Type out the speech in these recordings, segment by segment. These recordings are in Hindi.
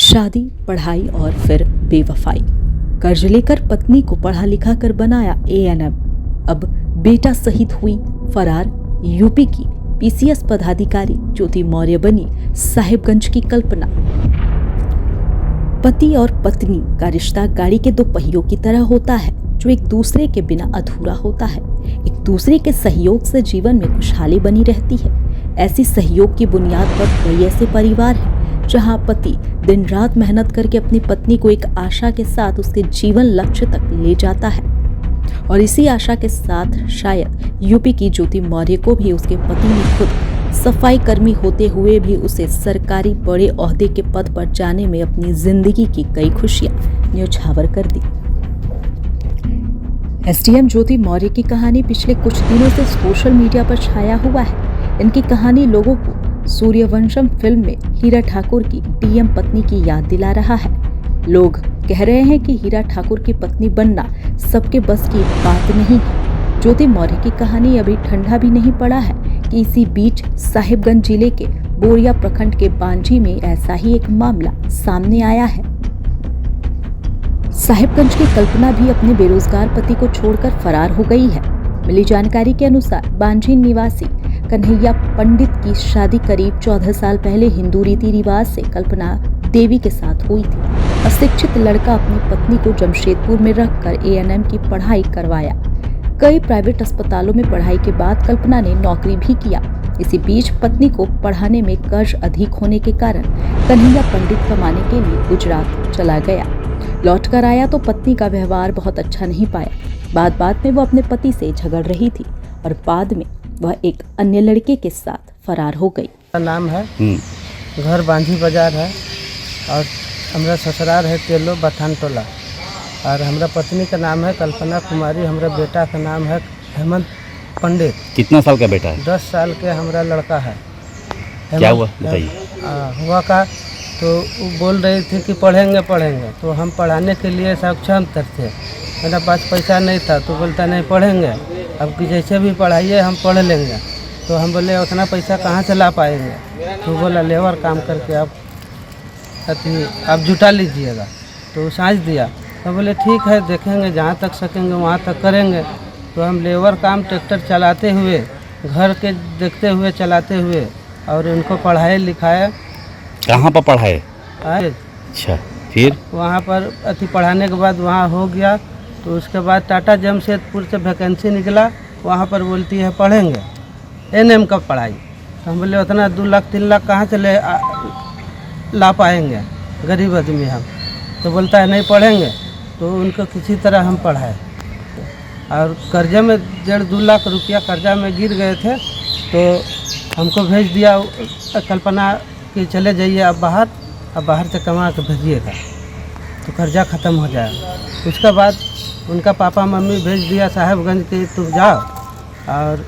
शादी, पढ़ाई और फिर बेवफाई। कर्ज लेकर पत्नी को पढ़ा लिखा कर बनाया एएनएम। अब बेटा सहित हुई फरार। यूपी की पीसीएस पदाधिकारी ज्योति मौर्य बनी साहिबगंज की कल्पना। पति और पत्नी का रिश्ता गाड़ी के दो पहियों की तरह होता है, जो एक दूसरे के बिना अधूरा होता है। एक दूसरे के सहयोग से जीवन में खुशहाली बनी रहती है। ऐसी सहयोग की बुनियाद पर कई ऐसे परिवार हैं जहां पति दिन रात मेहनत करके अपनी पत्नी को एक आशा के साथ उसके जीवन लक्ष्य तक ले जाता है। और इसी आशा के साथ शायद यूपी की ज्योति मौर्य को भी उसके पति ने खुद सफाई कर्मी होते हुए भी उसे सरकारी बड़े ओहदे के पद पर जाने में अपनी जिंदगी की कई खुशियां न्यौछावर कर दी। एसडीएम ज्योति मौर्य की कहानी पिछले कुछ दिनों से सोशल मीडिया पर छाया हुआ है। इनकी कहानी लोगों को सूर्यवंशम फिल्म में हीरा ठाकुर की डीएम पत्नी की याद दिला रहा है। लोग कह रहे हैं कि हीरा ठाकुर की पत्नी बनना सबके बस की बात नहीं है। ज्योति मौर्य की कहानी अभी ठंडा भी नहीं पड़ा है कि इसी बीच साहिबगंज जिले के बोरिया प्रखंड के बांझी में ऐसा ही एक मामला सामने आया है। साहिबगंज की कल्पना भी अपने बेरोजगार पति को छोड़कर फरार हो गई है। मिली जानकारी के अनुसार बांझी निवासी कन्हैया पंडित की शादी करीब 14 साल पहले हिंदू रीति रिवाज से कल्पना देवी के साथ हुई थी। अशिक्षित लड़का अपनी पत्नी को जमशेदपुर में रखकर एएनएम की पढ़ाई करवाया। कई प्राइवेट अस्पतालों में पढ़ाई के बाद कल्पना ने नौकरी भी किया। इसी बीच पत्नी को पढ़ाने में कर्ज अधिक होने के कारण कन्हैया पंडित कमाने के लिए गुजरात चला गया। लौट कर आया तो पत्नी का व्यवहार बहुत अच्छा नहीं पाया। बात में वो अपने पति से झगड़ रही थी और बाद में वह एक अन्य लड़के के साथ फरार हो गई। नाम है घर बांझी बाजार है और हमारा ससुराल है तेलो बथान टोला और हमारा पत्नी का नाम है कल्पना कुमारी। हमारा बेटा का नाम है हेमंत पंडित। कितना साल का बेटा है? 10 साल के हमारा लड़का है। क्या हुआ बताइए? हुआ का तो वो बोल रही थी कि पढ़ेंगे तो हम पढ़ाने के लिए सक्षम थे। मेरा पास पैसा नहीं था तो बोलता नहीं पढ़ेंगे, अब कि जैसे भी पढ़ाइए हम पढ़ लेंगे। तो हम बोले उतना पैसा कहाँ से ला पाएंगे? तो बोला लेबर काम करके आप जुटा लीजिएगा। तो साँझ दिया तो बोले ठीक है देखेंगे, जहाँ तक सकेंगे वहाँ तक करेंगे। तो हम लेबर काम ट्रैक्टर चलाते हुए घर के देखते हुए चलाते हुए और उनको पढ़ाए लिखाए। कहाँ पर पढ़ाए? अच्छा, फिर वहाँ पर पढ़ाने के बाद वहाँ हो गया। तो उसके बाद टाटा जमशेदपुर से वैकेंसी निकला, वहाँ पर बोलती है पढ़ेंगे एएनएम का पढ़ाई। तो हम बोले उतना 2 लाख 3 लाख कहाँ से ला पाएंगे, गरीब आदमी हम। तो बोलता है नहीं पढ़ेंगे। तो उनको किसी तरह हम पढ़ाए और कर्जे में 1.5-2 लाख रुपया कर्जा में गिर गए थे। तो हमको भेज दिया कल्पना कि चले जाइए अब बाहर से कमा के भेजिएगा तो कर्जा ख़त्म हो जाएगा। उसके बाद उनका पापा मम्मी भेज दिया साहिबगंज के तुम जाओ और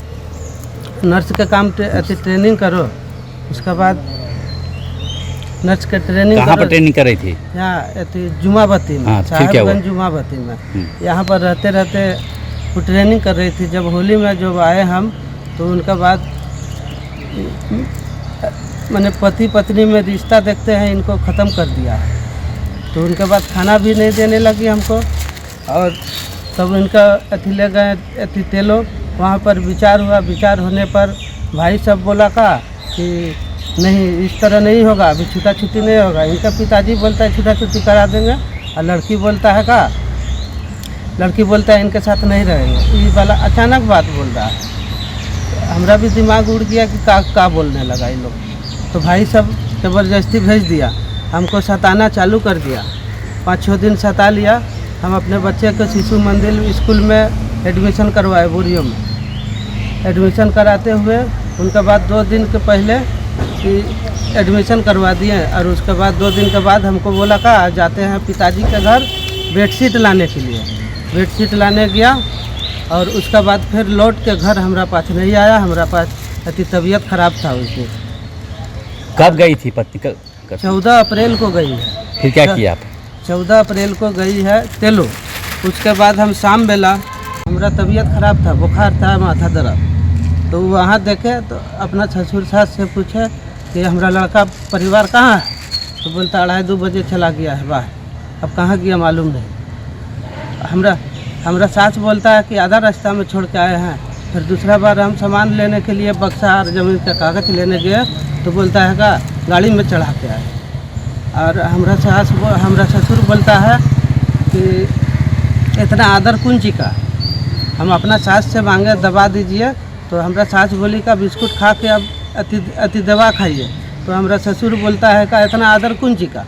नर्स के काम ट्रेनिंग करो। उसके बाद नर्स के ट्रेनिंग कहाँ पर ट्रेनिंग कर रही थी? यहाँ जुमावती में, साहिबगंज जुमावती में। यहाँ पर रहते वो ट्रेनिंग कर रही थी। जब होली में जब आए हम तो उनके बाद मैंने पति पत्नी में रिश्ता देखते हैं इनको ख़त्म कर दिया। तो उनके बाद खाना भी नहीं देने लगी हमको और तब उनका ले गए तेलो। वहाँ पर विचार हुआ। विचार होने पर भाई सब बोला कि नहीं इस तरह नहीं होगा, अभी छुट्टी नहीं होगा। इनका पिताजी बोलता है छुट्टी करा देंगे और लड़की बोलता है इनके साथ नहीं रहेंगे। ये वाला अचानक बात बोल रहा है। हमारा भी दिमाग उड़ गया कि का बोलने लगा ये लोग। तो भाई सब ज़बरदस्ती भेज दिया, हमको सताना चालू कर दिया। 5-6 दिन सता लिया। हम अपने बच्चे को शिशु मंदिर स्कूल में एडमिशन करवाए, बोरियो में एडमिशन कराते हुए उनके बाद 2 दिन के पहले एडमिशन करवा दिए। और उसके बाद 2 दिन के बाद हमको बोला जाते हैं पिताजी के घर बेडशीट लाने के लिए। बेडशीट लाने गया और उसके बाद फिर लौट के घर हमारा पास नहीं आया। हमारा पास तबीयत ख़राब था उसकी। कब गई थी पत्नी? 14 अप्रैल को गई है। फिर क्या किया आप? 14 अप्रैल को गई है तेलो। उसके बाद हम शाम बेला हमारा तबीयत ख़राब था, बुखार था, माथा दर्द। तो वहाँ देखे तो अपना ससुर सास से पूछे कि हमारा लड़का परिवार कहाँ है? तो बोलता 2:30 बजे चला गया है बाहर, अब कहाँ गया मालूम नहीं। हमरा सास बोलता है कि आधा रास्ता में छोड़ के आए हैं। फिर दूसरा बार हम सामान लेने के लिए बक्सा और ज़मीन का कागज़ लेने गए तो बोलता है का गाड़ी में चढ़ा के आए। और हमरा ससुर बोलता है कि इतना आदर कौन ची का, हम अपना सास से मांगे दवा दीजिए, तो हमरा सास बोली का बिस्कुट खा के अब अति दवा खाइए। तो हमरा ससुर बोलता है का इतना आदर कौन ची का।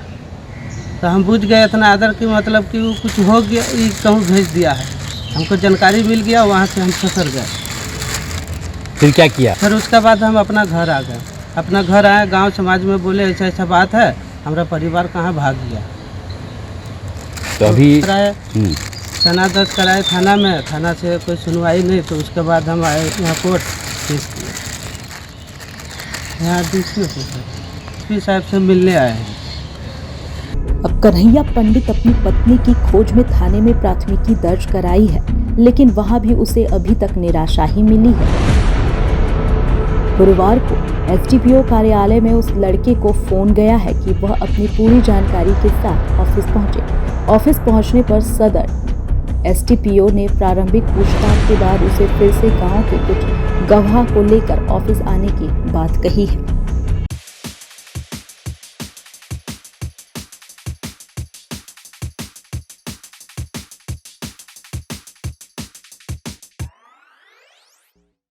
तो हम बुझ गए इतना आदर की मतलब कि वो कुछ हो गया, ये कहूँ भेज दिया है। हमको जानकारी मिल गया, वहाँ से हम ससुर गए। फिर क्या किया? फिर उसके बाद हम अपना घर आ गए। अपना घर आए, गांव समाज में बोले ऐसा ऐसा बात है, हमारा परिवार कहाँ भाग गया। तो अभी कराए सना 10 कराए थाना में, थाना से कोई सुनवाई नहीं। तो उसके बाद हम आए यहाँ कोर्ट केस किए। यहाँ डीसी साहब से मिलने आए हैं। अब कन्हैया पंडित अपनी पत्नी की खोज में थाने में प्राथमिकी दर्ज कराई है, लेकिन वहां भी उसे अभी तक निराशा ही मिली है। गुरुवार को एसडीपीओ कार्यालय में उस लड़के को फोन गया है कि वह अपनी पूरी जानकारी के साथ ऑफिस पहुंचे। ऑफिस पहुंचने पर सदर एसडीपीओ ने प्रारंभिक पूछताछ के बाद उसे फिर से गांव के कुछ गवाह को लेकर ऑफिस आने की बात कही है।